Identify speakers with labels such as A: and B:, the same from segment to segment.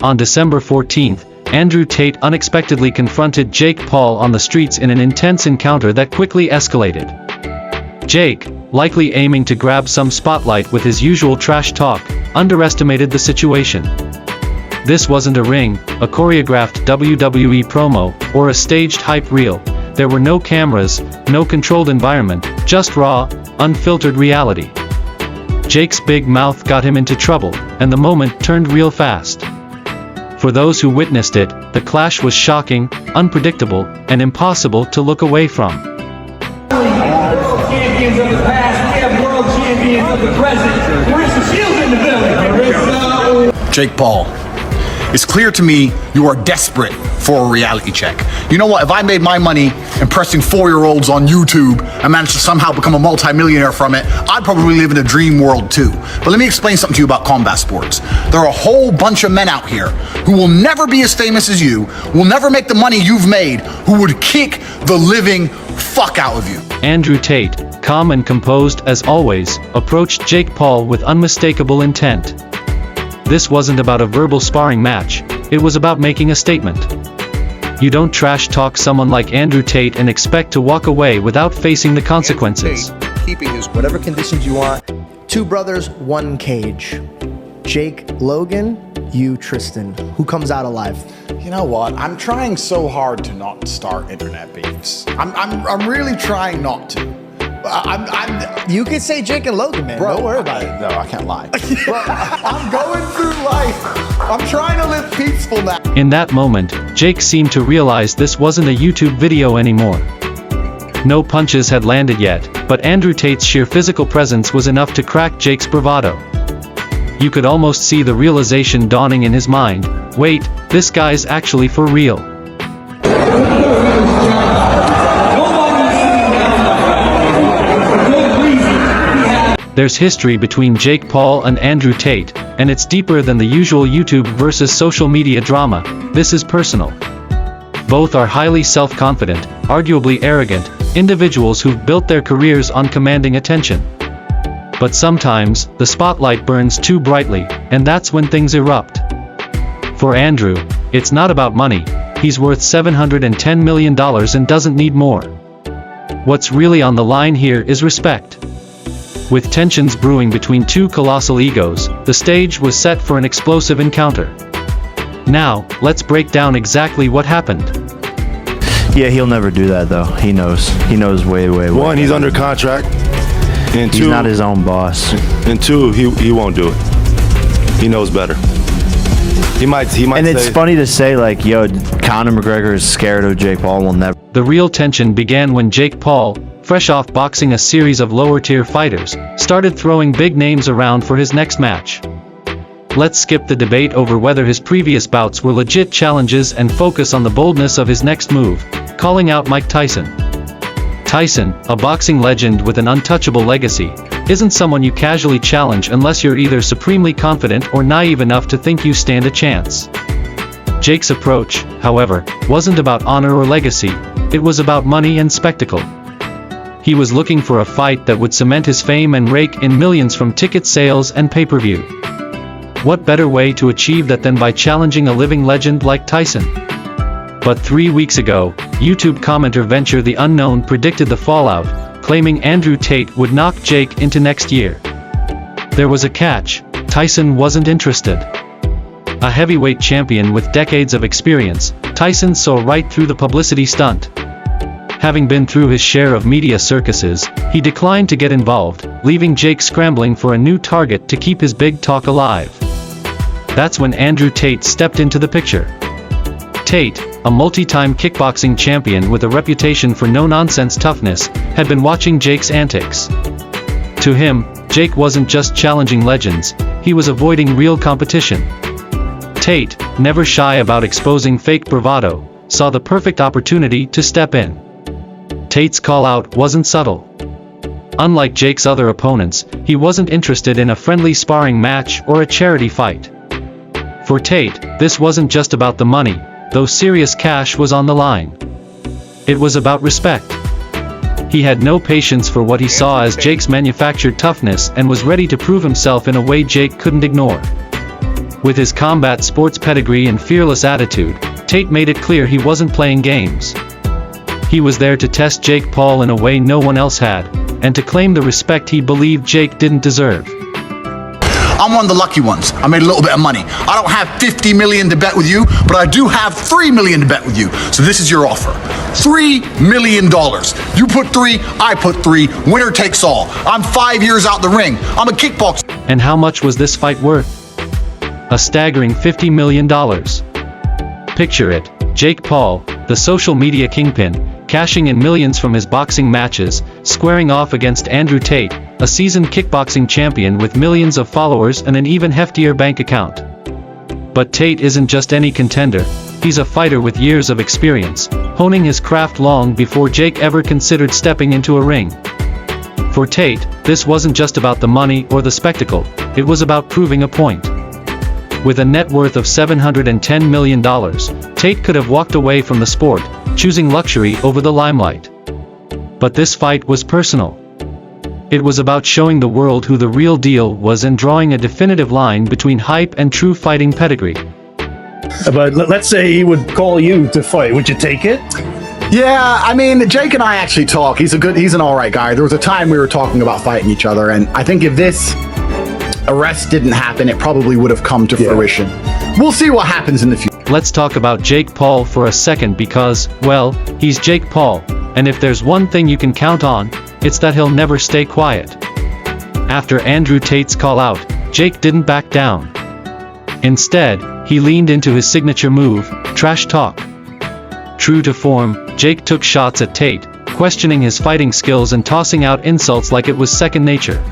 A: On December 14th, Andrew Tate unexpectedly confronted Jake Paul on the streets in an intense encounter that quickly escalated. Jake, likely aiming to grab some spotlight with his usual trash talk, underestimated the situation. This wasn't a ring, a choreographed WWE promo, or a staged hype reel. There were no cameras, no controlled environment, just raw, unfiltered reality. Jake's big mouth got him into trouble, and the moment turned real fast. For those who witnessed it, the clash was shocking, unpredictable, and impossible to look away from.
B: Champions of the past, we have world champions of the present. Marissa Shields in the building.
C: Jake Paul, it's clear to me you are desperate for a reality check. You know what, if I made my money impressing 4-year-olds on YouTube and managed to somehow become a multi-millionaire from it, I'd probably live in a dream world too. But let me explain something to you about combat sports. There are a whole bunch of men out here who will never be as famous as you, will never make the money you've made, who would kick the living fuck out of you.
A: Andrew Tate, calm and composed as always, approached Jake Paul with unmistakable intent. This wasn't about a verbal sparring match, it was about making a statement. You don't trash talk someone like Andrew Tate and expect to walk away without facing the consequences.
D: Keeping his whatever conditions you want.
E: 2 brothers, 1 cage. Jake Logan, you Tristan. Who comes out alive?
C: You know what? I'm trying so hard to not start internet beefs. I'm really trying not to.
E: You could say Jake and Logan, man.
C: Bro,
E: don't worry about it.
C: No, I can't lie. Bro, I'm going through life. I'm trying to live peaceful now.
A: In that moment, Jake seemed to realize this wasn't a YouTube video anymore. No punches had landed yet, but Andrew Tate's sheer physical presence was enough to crack Jake's bravado. You could almost see the realization dawning in his mind. Wait, this guy's actually for real. There's history between Jake Paul and Andrew Tate, and it's deeper than the usual YouTube versus social media drama. This is personal. Both are highly self-confident, arguably arrogant, individuals who've built their careers on commanding attention. But sometimes, the spotlight burns too brightly, and that's when things erupt. For Andrew, it's not about money. He's worth $710 million and doesn't need more. What's really on the line here is respect. With tensions brewing between 2 colossal egos, the stage was set for an explosive encounter. Now, let's break down exactly what happened.
F: Yeah, he'll never do that though. He knows. He knows way.
G: One, he's under contract. And 2,
F: he's not his own boss.
G: And 2, he won't do it. He knows better. He might
F: and it's funny to say, like, yo, Conor McGregor is scared of Jake Paul, will never.
A: The real tension began when Jake Paul, fresh off boxing a series of lower-tier fighters, started throwing big names around for his next match. Let's skip the debate over whether his previous bouts were legit challenges and focus on the boldness of his next move, calling out Mike Tyson. Tyson, a boxing legend with an untouchable legacy, isn't someone you casually challenge unless you're either supremely confident or naive enough to think you stand a chance. Jake's approach, however, wasn't about honor or legacy, it was about money and spectacle. He was looking for a fight that would cement his fame and rake in millions from ticket sales and pay-per-view. What better way to achieve that than by challenging a living legend like Tyson? But 3 weeks ago, YouTube commenter Venture the Unknown predicted the fallout, claiming Andrew Tate would knock Jake into next year. There was a catch: Tyson wasn't interested. A heavyweight champion with decades of experience, Tyson saw right through the publicity stunt. Having been through his share of media circuses, he declined to get involved, leaving Jake scrambling for a new target to keep his big talk alive. That's when Andrew Tate stepped into the picture. Tate, a multi-time kickboxing champion with a reputation for no-nonsense toughness, had been watching Jake's antics. To him, Jake wasn't just challenging legends, he was avoiding real competition. Tate, never shy about exposing fake bravado, saw the perfect opportunity to step in. Tate's call-out wasn't subtle. Unlike Jake's other opponents, he wasn't interested in a friendly sparring match or a charity fight. For Tate, this wasn't just about the money, though serious cash was on the line. It was about respect. He had no patience for what he saw as Jake's manufactured toughness and was ready to prove himself in a way Jake couldn't ignore. With his combat sports pedigree and fearless attitude, Tate made it clear he wasn't playing games. He was there to test Jake Paul in a way no one else had, and to claim the respect he believed Jake didn't deserve.
C: I'm one of the lucky ones. I made a little bit of money. I don't have 50 million to bet with you, but I do have 3 million to bet with you. So this is your offer. $3 million. You put 3, I put 3. Winner takes all. I'm 5 years out the ring. I'm a kickboxer.
A: And how much was this fight worth? A staggering $50 million. Picture it, Jake Paul, the social media kingpin, cashing in millions from his boxing matches, squaring off against Andrew Tate, a seasoned kickboxing champion with millions of followers and an even heftier bank account. But Tate isn't just any contender, he's a fighter with years of experience, honing his craft long before Jake ever considered stepping into a ring. For Tate, this wasn't just about the money or the spectacle, it was about proving a point. With a net worth of $710 million, Tate could have walked away from the sport, choosing luxury over the limelight. But this fight was personal. It was about showing the world who the real deal was and drawing a definitive line between hype and true fighting pedigree.
H: But let's say he would call you to fight. Would you take it?
C: Yeah, I mean, Jake and I actually talk. He's an all right guy. There was a time we were talking about fighting each other, and I think if this arrest didn't happen, it probably would have come to fruition. We'll see what happens in the future.
A: Let's talk about Jake Paul for a second because, well, he's Jake Paul, and if there's one thing you can count on, it's that he'll never stay quiet. After Andrew Tate's call out, Jake didn't back down. Instead, he leaned into his signature move, trash talk. True to form, Jake took shots at Tate, questioning his fighting skills and tossing out insults like it was second nature.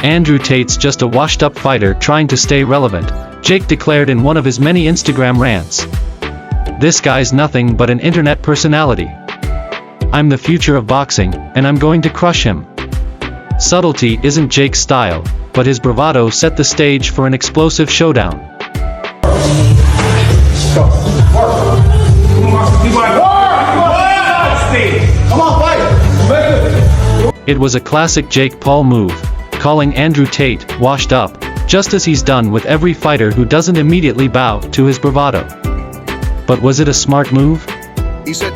A: Andrew Tate's just a washed-up fighter trying to stay relevant, Jake declared in one of his many Instagram rants. This guy's nothing but an internet personality. I'm the future of boxing, and I'm going to crush him. Subtlety isn't Jake's style, but his bravado set the stage for an explosive showdown. It was a classic Jake Paul move, calling Andrew Tate washed up, just as he's done with every fighter who doesn't immediately bow to his bravado. But was it a smart move?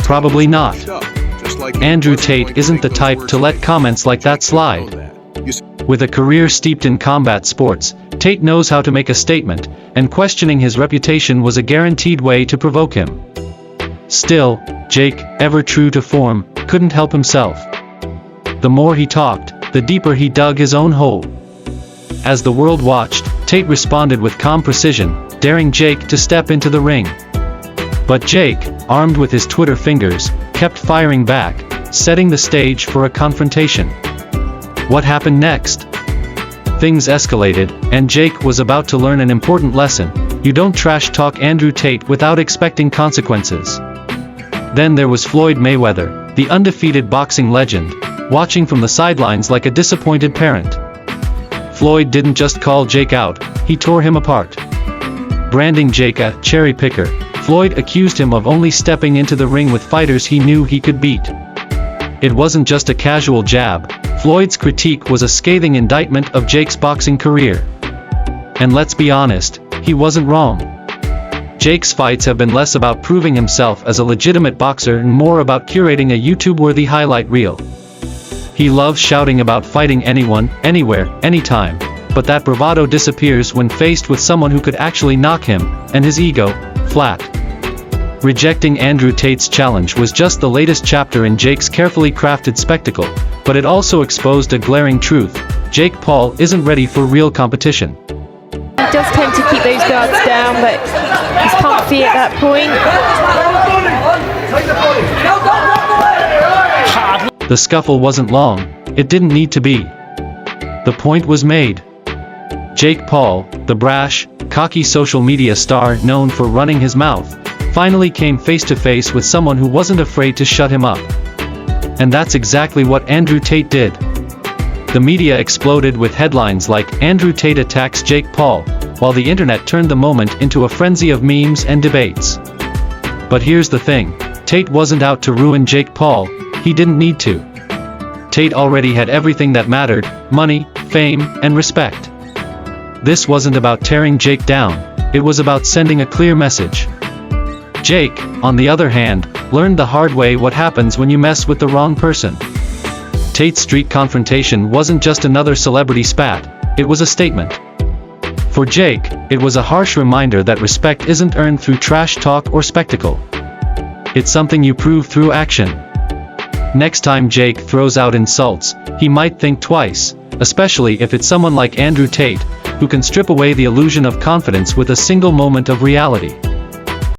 A: Probably not. Andrew Tate isn't the type to let comments like that slide. With a career steeped in combat sports, Tate knows how to make a statement, and questioning his reputation was a guaranteed way to provoke him. Still, Jake, ever true to form, couldn't help himself. The more he talked, the deeper he dug his own hole. As the world watched, Tate responded with calm precision, daring Jake to step into the ring. But Jake, armed with his Twitter fingers, kept firing back, setting the stage for a confrontation. What happened next? Things escalated, and Jake was about to learn an important lesson: you don't trash talk Andrew Tate without expecting consequences. Then there was Floyd Mayweather, the undefeated boxing legend, watching from the sidelines like a disappointed parent. Floyd didn't just call Jake out, he tore him apart. Branding Jake a cherry picker, Floyd accused him of only stepping into the ring with fighters he knew he could beat. It wasn't just a casual jab, Floyd's critique was a scathing indictment of Jake's boxing career. And let's be honest, he wasn't wrong. Jake's fights have been less about proving himself as a legitimate boxer and more about curating a YouTube-worthy highlight reel. He loves shouting about fighting anyone, anywhere, anytime, but that bravado disappears when faced with someone who could actually knock him, and his ego, flat. Rejecting Andrew Tate's challenge was just the latest chapter in Jake's carefully crafted spectacle, but it also exposed a glaring truth: Jake Paul isn't ready for real competition.
I: He does tend to keep those guards down, but he's comfy at that point.
A: The scuffle wasn't long, it didn't need to be. The point was made. Jake Paul, the brash, cocky social media star known for running his mouth, finally came face to face with someone who wasn't afraid to shut him up. And that's exactly what Andrew Tate did. The media exploded with headlines like "Andrew Tate attacks Jake Paul," while the internet turned the moment into a frenzy of memes and debates. But here's the thing, Tate wasn't out to ruin Jake Paul, he didn't need to. Tate already had everything that mattered: money, fame, and respect. This wasn't about tearing Jake down, it was about sending a clear message. Jake, on the other hand, learned the hard way what happens when you mess with the wrong person. Tate's street confrontation wasn't just another celebrity spat, it was a statement. For Jake, it was a harsh reminder that respect isn't earned through trash talk or spectacle. It's something you prove through action. Next time Jake throws out insults, he might think twice, especially if it's someone like Andrew Tate, who can strip away the illusion of confidence with a single moment of reality.